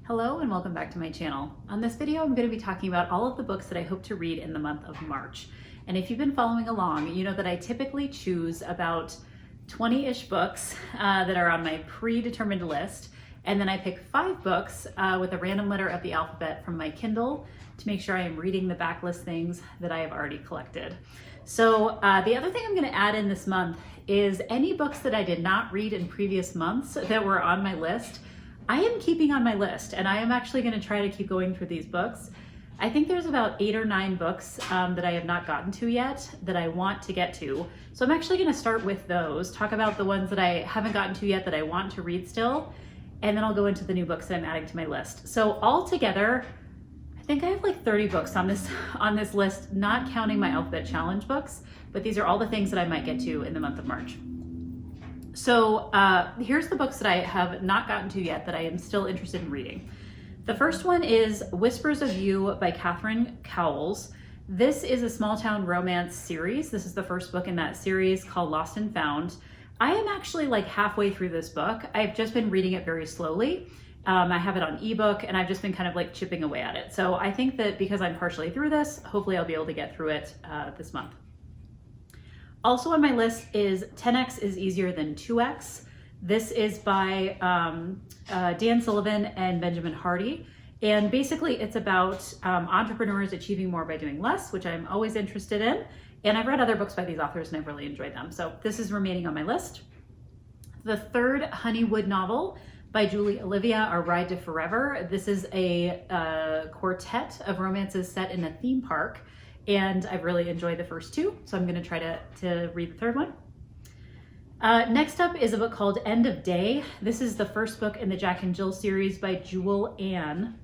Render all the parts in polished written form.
Hello and welcome back to my channel. On this video, I'm going to be talking about all of the books that I hope to read in the month of March. And if you've been following along, you know that I typically choose about 20-ish books that are on my predetermined list. And then I pick 5 books with a random letter of the alphabet from my Kindle to make sure I am reading the backlist things that I have already collected. So the other thing I'm going to add in this month is any books that I did not read in previous months that were on my list, I am keeping on my list, and I am actually going to try to keep going through these books. I think there's about 8 or 9 books that I have not gotten to yet that I want to get to. So I'm actually going to start with those, talk about the ones that I haven't gotten to yet that I want to read still, and then I'll go into the new books that I'm adding to my list. So all together, I think I have like 30 books on this list, not counting my Alphabet Challenge books, but these are all the things that I might get to in the month of March. So here's the books that I have not gotten to yet that I am still interested in reading. The first one is Whispers of You by Catherine Cowles. This is a small town romance series. This is the first book in that series called Lost and Found. I am actually like halfway through this book. I've just been reading it very slowly. I have it on ebook and I've just been kind of like chipping away at it. So I think that because I'm partially through this, hopefully I'll be able to get through it this month. Also on my list is 10x is Easier Than 2x. This is by Dan Sullivan and Benjamin Hardy. And basically it's about entrepreneurs achieving more by doing less, which I'm always interested in. And I've read other books by these authors and I've really enjoyed them. So this is remaining on my list. The third Honeywood novel by Julie Olivia, Our Ride to Forever. This is a quartet of romances set in a theme park. And I've really enjoyed the first 2, so I'm going to try to read the third one. Next up is a book called End of Day. This is the first book in the Jack and Jill series by Jewel Ann.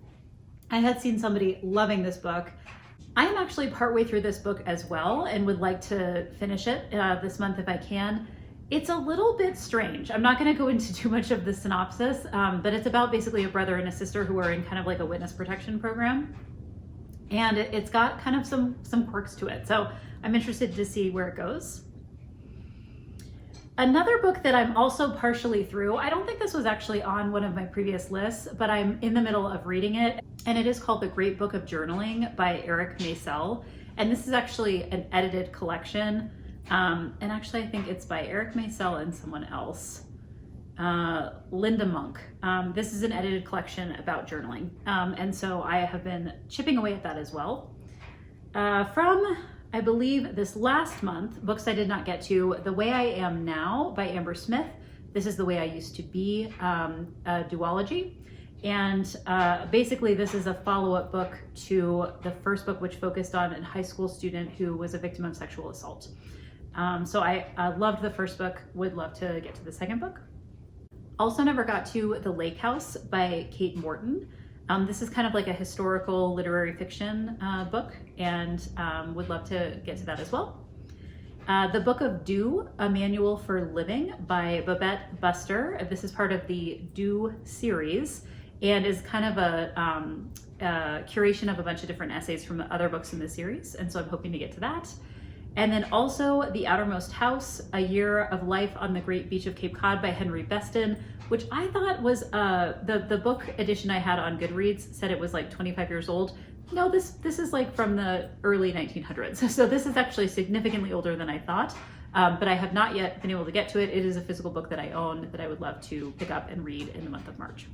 I had seen somebody loving this book. I am actually partway through this book as well and would like to finish it this month if I can. It's a little bit strange. I'm not going to go into too much of the synopsis, but it's about basically a brother and a sister who are in kind of like a witness protection program. And it's got kind of some quirks to it. So I'm interested to see where it goes. Another book that I'm also partially through, I don't think this was actually on one of my previous lists, but I'm in the middle of reading it. And it is called The Great Book of Journaling by Eric Maisel. And this is actually an edited collection. And actually I think it's by Eric Maisel and someone else. Linda Monk. This is an edited collection about journaling. And so I have been chipping away at that as well. From, I believe, this last month, books I did not get to, The Way I Am Now by Amber Smith. This is The Way I Used to Be, a duology. And basically this is a follow-up book to the first book, which focused on a high school student who was a victim of sexual assault. So I loved the first book, would love to get to the second book. Also never got to The Lake House by Kate Morton. This is kind of like a historical literary fiction book, and would love to get to that as well. The Book of Do, A Manual for Living by Babette Buster. This is part of the Do series and is kind of a curation of a bunch of different essays from the other books in the series, and so I'm hoping to get to that. And then also The Outermost House, A Year of Life on the Great Beach of Cape Cod by Henry Beston, which I thought was the book edition I had on Goodreads said it was like 25 years old. No, this is like from the early 1900s. So this is actually significantly older than I thought, but I have not yet been able to get to it. It is a physical book that I own that I would love to pick up and read in the month of March.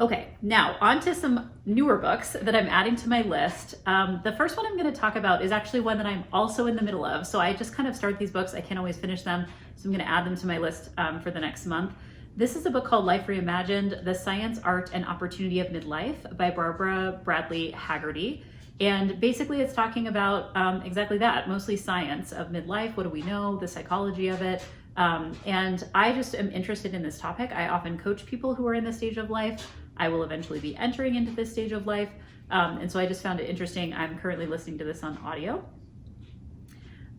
Okay, now on to some newer books that I'm adding to my list. The first one I'm going to talk about is actually one that I'm also in the middle of. So I just kind of start these books. I can't always finish them. So I'm going to add them to my list for the next month. This is a book called Life Reimagined, The Science, Art, and Opportunity of Midlife by Barbara Bradley Haggerty. And basically it's talking about exactly that, mostly science of midlife. What do we know? The psychology of it. And I just am interested in this topic. I often coach people who are in this stage of life. I will eventually be entering into this stage of life. And so I just found it interesting. I'm currently listening to this on audio.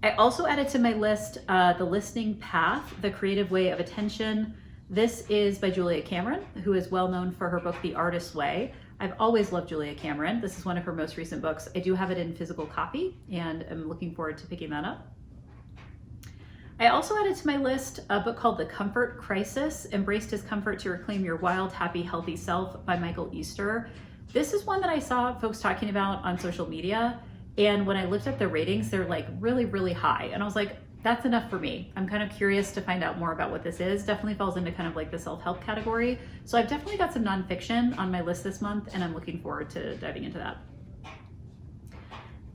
I also added to my list The Listening Path, The Creative Way of Attention. This is by Julia Cameron, who is well known for her book, The Artist's Way. I've always loved Julia Cameron. This is one of her most recent books. I do have it in physical copy and I'm looking forward to picking that up. I also added to my list a book called The Comfort Crisis, Embrace Discomfort to Reclaim Your Wild, Happy, Healthy Self by Michael Easter. This is one that I saw folks talking about on social media, and when I looked up the ratings, they're like really, really high. And I was like, that's enough for me. I'm kind of curious to find out more about what this is. Definitely falls into kind of like the self-help category. So I've definitely got some nonfiction on my list this month, and I'm looking forward to diving into that.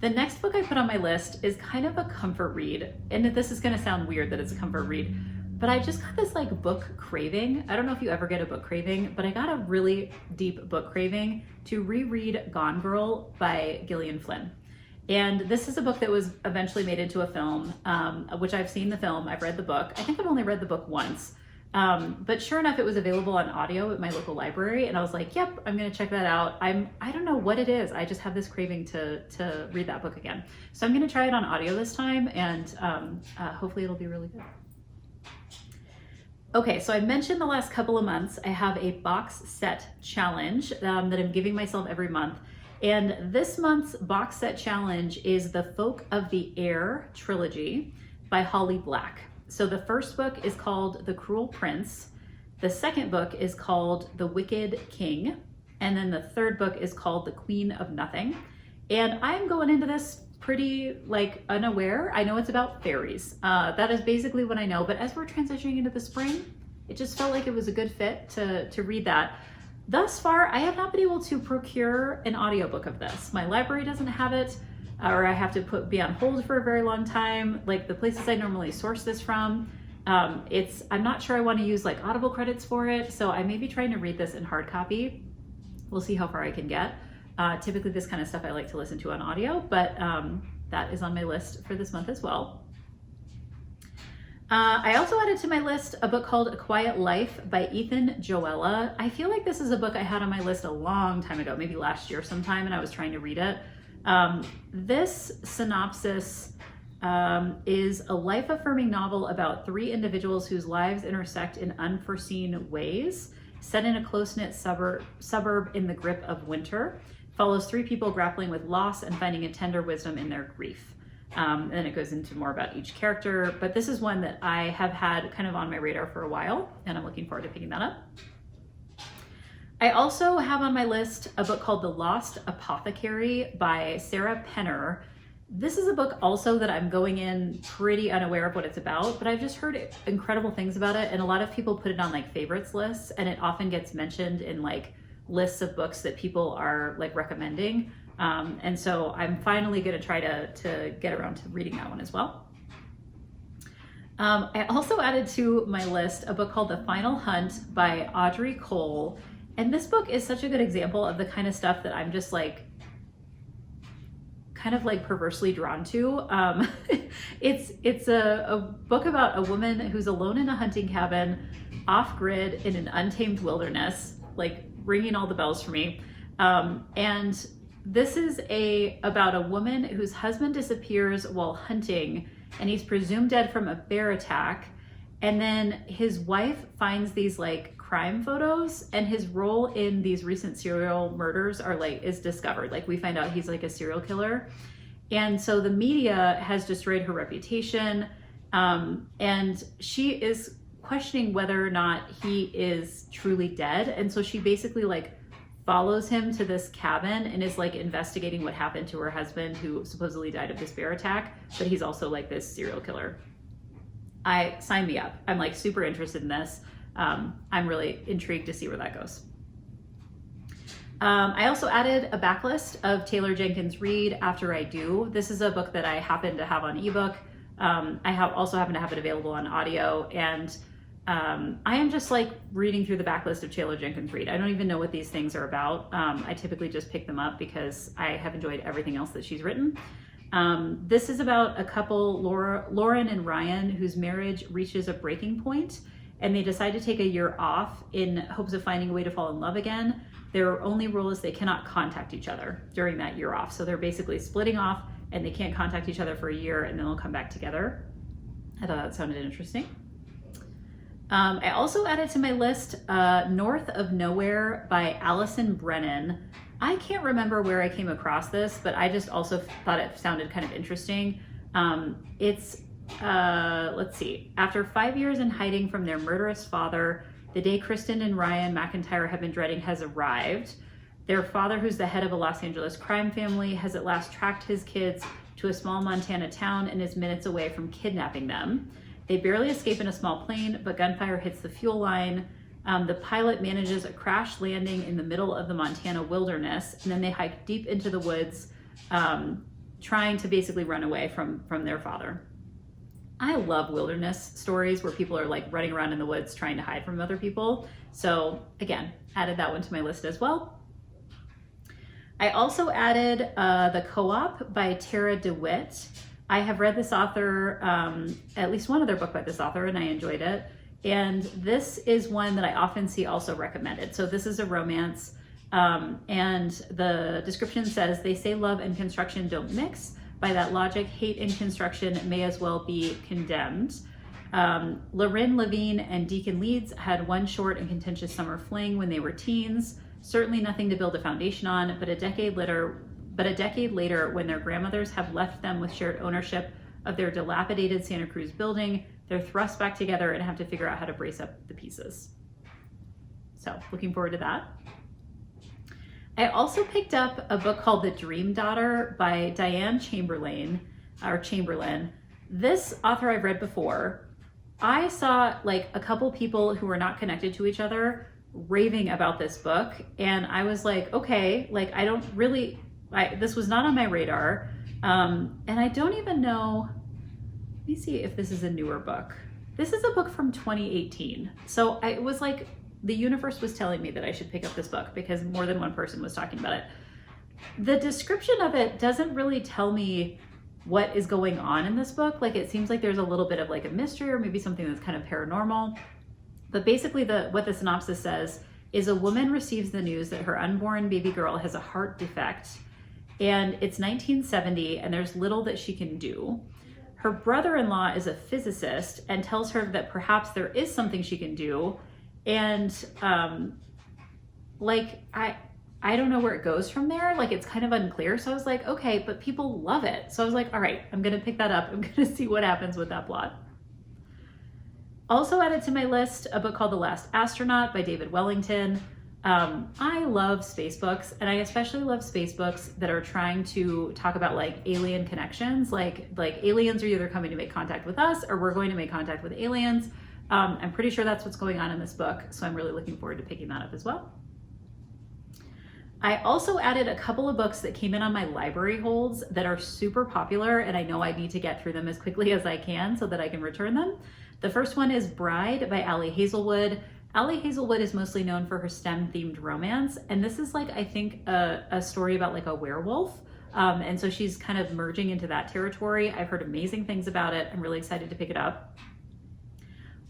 The next book I put on my list is kind of a comfort read. And this is gonna sound weird that it's a comfort read, but I just got this like book craving. I don't know if you ever get a book craving, but I got a really deep book craving to reread Gone Girl by Gillian Flynn. And this is a book that was eventually made into a film, which I've seen the film, I've read the book. I think I've only read the book once. But sure enough, it was available on audio at my local library, and I was like, yep, I'm gonna check that out. I don't know what it is. I just have this craving to read that book again. So I'm gonna try it on audio this time, and hopefully it'll be really good. Okay, so I mentioned the last couple of months, I have a box set challenge that I'm giving myself every month. And this month's box set challenge is the Folk of the Air trilogy by Holly Black. So the first book is called The Cruel Prince. The second book is called The Wicked King. And then the third book is called The Queen of Nothing. And I'm going into this pretty like unaware. I know it's about fairies. That is basically what I know. But as we're transitioning into the spring, it just felt like it was a good fit to read that. Thus far, I have not been able to procure an audiobook of this. My library doesn't have it, or I have to be on hold for a very long time. Like the places I normally source this from, I'm not sure I want to use like Audible credits for it, so I may be trying to read this in hard copy. We'll see how far I can get. Typically this kind of stuff I like to listen to on audio, but that is on my list for this month as well. I also added to my list a book called A Quiet Life by Ethan Joella. I feel like this is a book I had on my list a long time ago, maybe last year sometime, and I was trying to read it. This synopsis is a life-affirming novel about three individuals whose lives intersect in unforeseen ways, set in a close-knit suburb in the grip of winter. Follows three people grappling with loss and finding a tender wisdom in their grief. And then it goes into more about each character, but this is one that I have had kind of on my radar for a while, and I'm looking forward to picking that up. I also have on my list a book called The Lost Apothecary by Sarah Penner. This is a book also that I'm going in pretty unaware of what it's about, but I've just heard incredible things about it, and a lot of people put it on like favorites lists, and it often gets mentioned in like lists of books that people are like recommending. And so I'm finally going to try to get around to reading that one as well. I also added to my list a book called The Final Hunt by Audrey Cole. And this book is such a good example of the kind of stuff that I'm just like, kind of like perversely drawn to. It's a book about a woman who's alone in a hunting cabin, off grid in an untamed wilderness, like ringing all the bells for me. And this is about a woman whose husband disappears while hunting, and he's presumed dead from a bear attack. And then his wife finds these like crime photos, and his role in these recent serial murders is discovered. Like we find out he's like a serial killer. And so the media has destroyed her reputation. And she is questioning whether or not he is truly dead. And so she basically like follows him to this cabin and is like investigating what happened to her husband who supposedly died of this bear attack, but he's also like this serial killer. Sign me up. I'm like super interested in this. I'm really intrigued to see where that goes. I also added a backlist of Taylor Jenkins Reid After I Do. This is a book that I happen to have on ebook. I also happen to have it available on audio, and I am just like reading through the backlist of Taylor Jenkins Reid. I don't even know what these things are about. I typically just pick them up because I have enjoyed everything else that she's written. This is about a couple, Lauren and Ryan, whose marriage reaches a breaking point, and they decide to take a year off in hopes of finding a way to fall in love again. Their only rule is they cannot contact each other during that year off. So they're basically splitting off and they can't contact each other for a year, and then they'll come back together. I thought that sounded interesting. I also added to my list North of Nowhere by Allison Brennan. I can't remember where I came across this, but I just also thought it sounded kind of interesting. It's let's see. After 5 years in hiding from their murderous father, the day Kristen and Ryan McIntyre have been dreading has arrived. Their father, who's the head of a Los Angeles crime family, has at last tracked his kids to a small Montana town and is minutes away from kidnapping them. They barely escape in a small plane, but gunfire hits the fuel line. The pilot manages a crash landing in the middle of the Montana wilderness, and then they hike deep into the woods, trying to basically run away from their father. I love wilderness stories where people are like running around in the woods trying to hide from other people. So again, added that one to my list as well. I also added The Co-op by Tara DeWitt. I have read this author, at least one other book by this author, and I enjoyed it. And this is one that I often see also recommended. So this is a romance, and the description says, they say love and construction don't mix. By that logic, hate in construction may as well be condemned. Lorin Levine and Deacon Leeds had one short and contentious summer fling when they were teens. Certainly nothing to build a foundation on, but a decade later, when their grandmothers have left them with shared ownership of their dilapidated Santa Cruz building, they're thrust back together and have to figure out how to brace up the pieces. So, looking forward to that. I also picked up a book called The Dream Daughter by Diane Chamberlain. This author I've read before. I saw like a couple people who were not connected to each other raving about this book, and I was like, okay, like this was not on my radar, and I don't even know. Let me see if this is a newer book. This is a book from 2018, so it was like the universe was telling me that I should pick up this book because more than one person was talking about it. The description of it doesn't really tell me what is going on in this book. Like, it seems like there's a little bit of like a mystery or maybe something that's kind of paranormal. But basically what the synopsis says is a woman receives the news that her unborn baby girl has a heart defect, and it's 1970 and there's little that she can do. Her brother-in-law is a physicist and tells her that perhaps there is something she can do. And I don't know where it goes from there. Like, it's kind of unclear. So I was like, okay, but people love it. So I was like, all right, I'm going to pick that up. I'm going to see what happens with that plot. Also added to my list, a book called The Last Astronaut by David Wellington. I love space books, and I especially love space books that are trying to talk about like alien connections. Like aliens are either coming to make contact with us or we're going to make contact with aliens. I'm pretty sure that's what's going on in this book, so I'm really looking forward to picking that up as well. I also added a couple of books that came in on my library holds that are super popular, and I know I need to get through them as quickly as I can so that I can return them. The first one is Bride by Ali Hazelwood. Ali Hazelwood is mostly known for her STEM-themed romance, and this is like, I think, a story about like a werewolf. And so she's kind of merging into that territory. I've heard amazing things about it. I'm really excited to pick it up.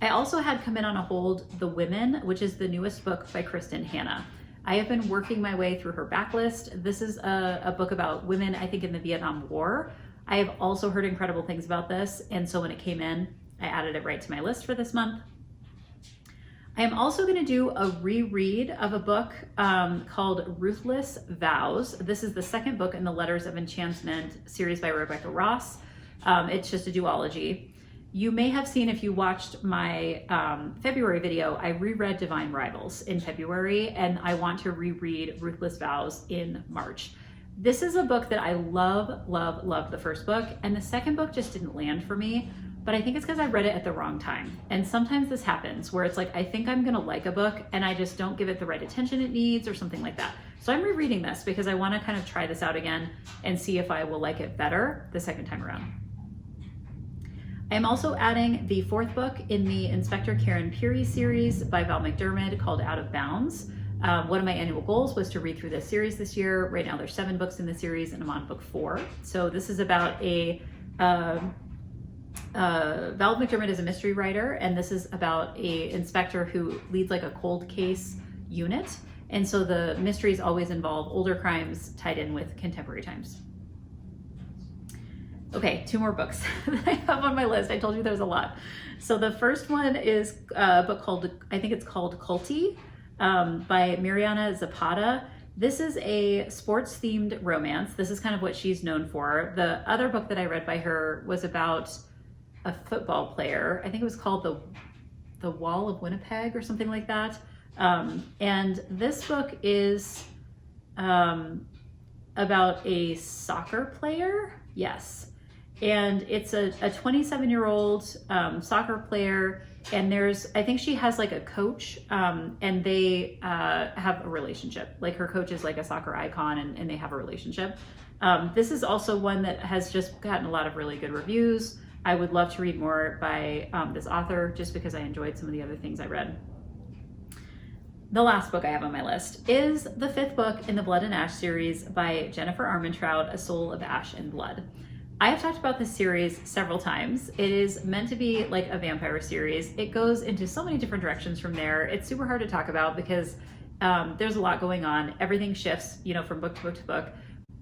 I also had come in on a hold The Women, which is the newest book by Kristen Hanna. I have been working my way through her backlist. This is a book about women, I think, in the Vietnam War. I have also heard incredible things about this, and so when it came in, I added it right to my list for this month. I am also going to do a reread of a book called Ruthless Vows. This is the second book in the Letters of Enchantment series by Rebecca Ross. It's just a duology. You may have seen, if you watched my February video, I reread Divine Rivals in February, and I want to reread Ruthless Vows in March. This is a book that I loved the first book, and the second book just didn't land for me, but I think it's because I read it at the wrong time. And sometimes this happens where it's like, I think I'm gonna like a book and I just don't give it the right attention it needs or something like that. So I'm rereading this because I wanna kind of try this out again and see if I will like it better the second time around. I'm also adding the fourth book in the Inspector Karen Peary series by Val McDermid called Out of Bounds. One of my annual goals was to read through this series this year. Right now there's 7 books in the series and I'm on book 4. So this is about Val McDermid is a mystery writer, and this is about a inspector who leads like a cold case unit. And so the mysteries always involve older crimes tied in with contemporary times. Okay, 2 more books that I have on my list. I told you there's a lot. So the first one is a book called, I think it's called Culty, by Mariana Zapata. This is a sports-themed romance. This is kind of what she's known for. The other book that I read by her was about a football player. I think it was called the Wall of Winnipeg or something like that. And this book is about a soccer player. Yes. And it's a 27-year-old soccer player. And I think she has like a coach, and they have a relationship. Like her coach is like a soccer icon, and they have a relationship. This is also one that has just gotten a lot of really good reviews. I would love to read more by this author just because I enjoyed some of the other things I read. The last book I have on my list is the 5th book in the Blood and Ash series by Jennifer Armentrout, A Soul of Ash and Blood. I have talked about this series several times. It is meant to be like a vampire series. It goes into so many different directions from there. It's super hard to talk about because there's a lot going on. Everything shifts, from book to book to book.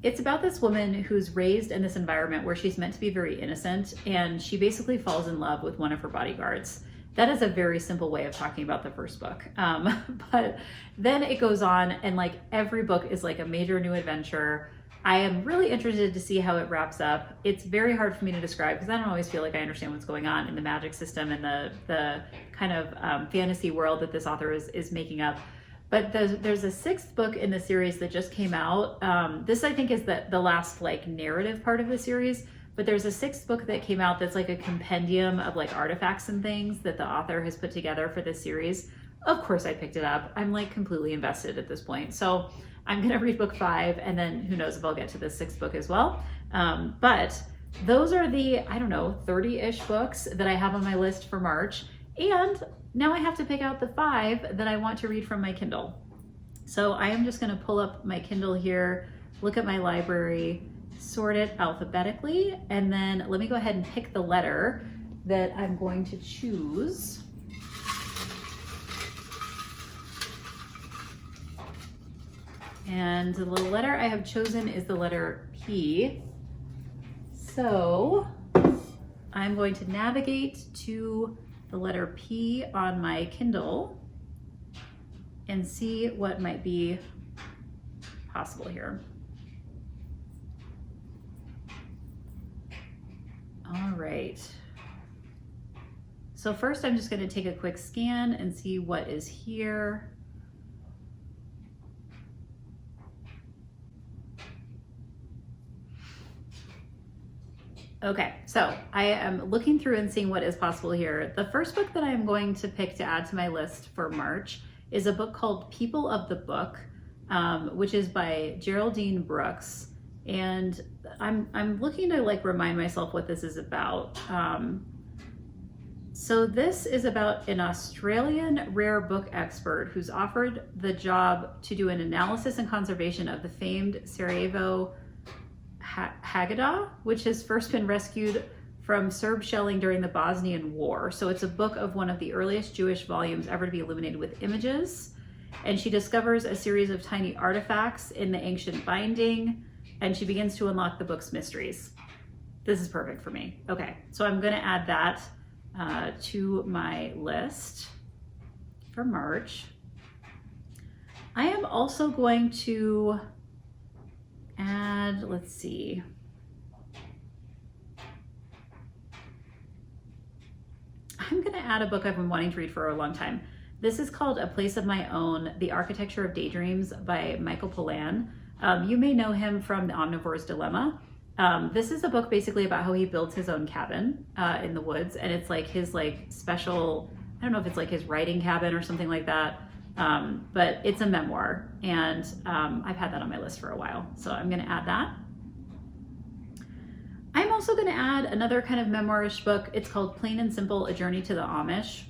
It's about this woman who's raised in this environment where she's meant to be very innocent, and she basically falls in love with one of her bodyguards. That is a very simple way of talking about the first book. But then it goes on, and like every book is like a major new adventure. I am really interested to see how it wraps up. It's very hard for me to describe because I don't always feel like I understand what's going on in the magic system and the kind of fantasy world that this author is making up. But there's a 6th book in the series that just came out. This I think is the last like narrative part of the series. But there's a 6th book that came out that's like a compendium of like artifacts and things that the author has put together for this series. Of course I picked it up. I'm like completely invested at this point. So I'm gonna read book 5, and then who knows if I'll get to the 6th book as well. But those are the, 30-ish books that I have on my list for March. And now I have to pick out the 5 that I want to read from my Kindle. So I am just gonna pull up my Kindle here, look at my library, sort it alphabetically, and then let me go ahead and pick the letter that I'm going to choose. And the letter I have chosen is the letter P. So I'm going to navigate to the letter P on my Kindle and see what might be possible here. All right. So first I'm just going to take a quick scan and see what is here. Okay, so I am looking through and seeing what is possible here. The first book that I'm going to pick to add to my list for March is a book called People of the Book, which is by Geraldine Brooks. And I'm looking to like remind myself what this is about. So this is about an Australian rare book expert who's offered the job to do an analysis and conservation of the famed Sarajevo Haggadah, which has first been rescued from Serb shelling during the Bosnian War. So it's a book of one of the earliest Jewish volumes ever to be illuminated with images. And she discovers a series of tiny artifacts in the ancient binding, and she begins to unlock the book's mysteries. This is perfect for me. Okay, so I'm gonna add that to my list for March. I am also going to add, let's see. I'm gonna add a book I've been wanting to read for a long time. This is called A Place of My Own, The Architecture of Daydreams by Michael Pollan. You may know him from The Omnivore's Dilemma. This is a book basically about how he builds his own cabin in the woods, and it's like his like special, I don't know if it's like his writing cabin or something like that, but it's a memoir, and I've had that on my list for a while, so I'm gonna add that. I'm also gonna add another kind of memoirish book. It's called Plain and Simple, A Journey to the Amish.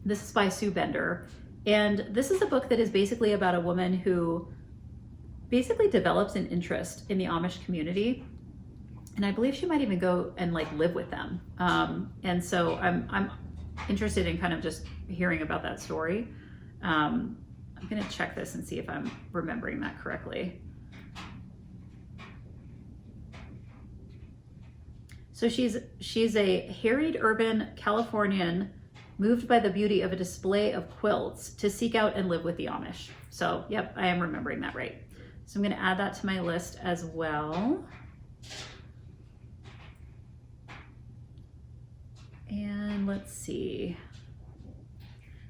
This is by Sue Bender, and this is a book that is basically about a woman who basically develops an interest in the Amish community, and I believe she might even go and like live with them. And so I'm interested in kind of just hearing about that story. I'm gonna check this and see if I'm remembering that correctly. So she's a harried urban Californian moved by the beauty of a display of quilts to seek out and live with the Amish. So yep, I am remembering that right. So I'm gonna add that to my list as well. Let's see.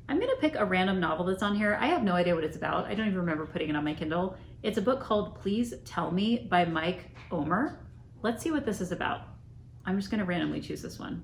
I'm gonna pick a random novel that's on here. I have no idea what it's about. I don't even remember putting it on my Kindle. It's a book called Please Tell Me by Mike Omer. Let's see what this is about. I'm just gonna randomly choose this one.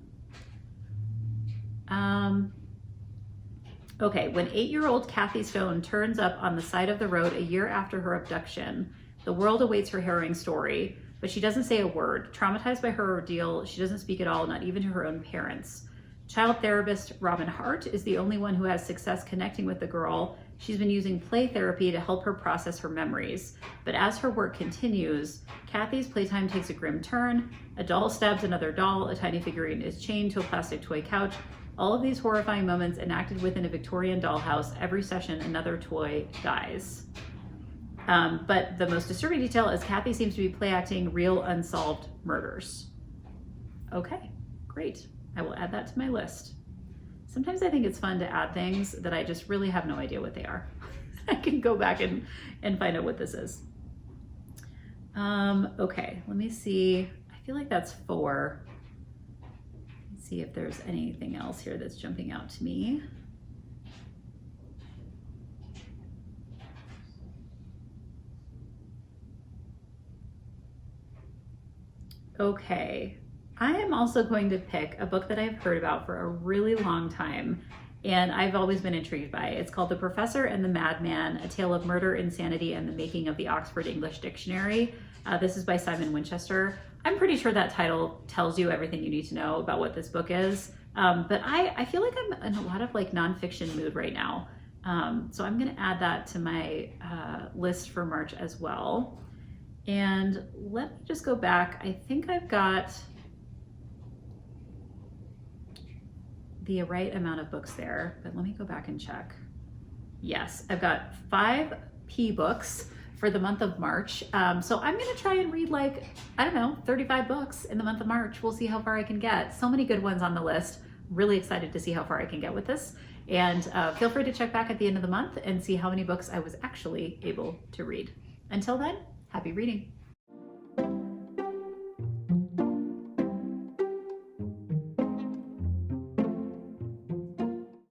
Okay, when 8-year-old Kathy Stone turns up on the side of the road a year after her abduction, the world awaits her harrowing story, but she doesn't say a word. Traumatized by her ordeal, she doesn't speak at all, not even to her own parents. Child therapist Robin Hart is the only one who has success connecting with the girl. She's been using play therapy to help her process her memories. But as her work continues, Kathy's playtime takes a grim turn. A doll stabs another doll, a tiny figurine is chained to a plastic toy couch. All of these horrifying moments enacted within a Victorian dollhouse. Every session, another toy dies. But the most disturbing detail is Kathy seems to be play acting real unsolved murders. Okay, great. I will add that to my list. Sometimes I think it's fun to add things that I just really have no idea what they are. I can go back and find out what this is. Okay, let me see. I feel like that's 4. Let's see if there's anything else here that's jumping out to me. Okay, I am also going to pick a book that I've heard about for a really long time, and I've always been intrigued by. It's called The Professor and the Madman, A Tale of Murder, Insanity, and the Making of the Oxford English Dictionary. This is by Simon Winchester. I'm pretty sure that title tells you everything you need to know about what this book is, but I feel like I'm in a lot of like nonfiction mood right now. So I'm gonna add that to my list for March as well. And let me just go back. I think I've got the right amount of books there, but let me go back and check. Yes, I've got 5 P books for the month of March. So I'm gonna try and read like, I don't know, 35 books in the month of March. We'll see how far I can get. So many good ones on the list. Really excited to see how far I can get with this. And feel free to check back at the end of the month and see how many books I was actually able to read. Until then, happy reading.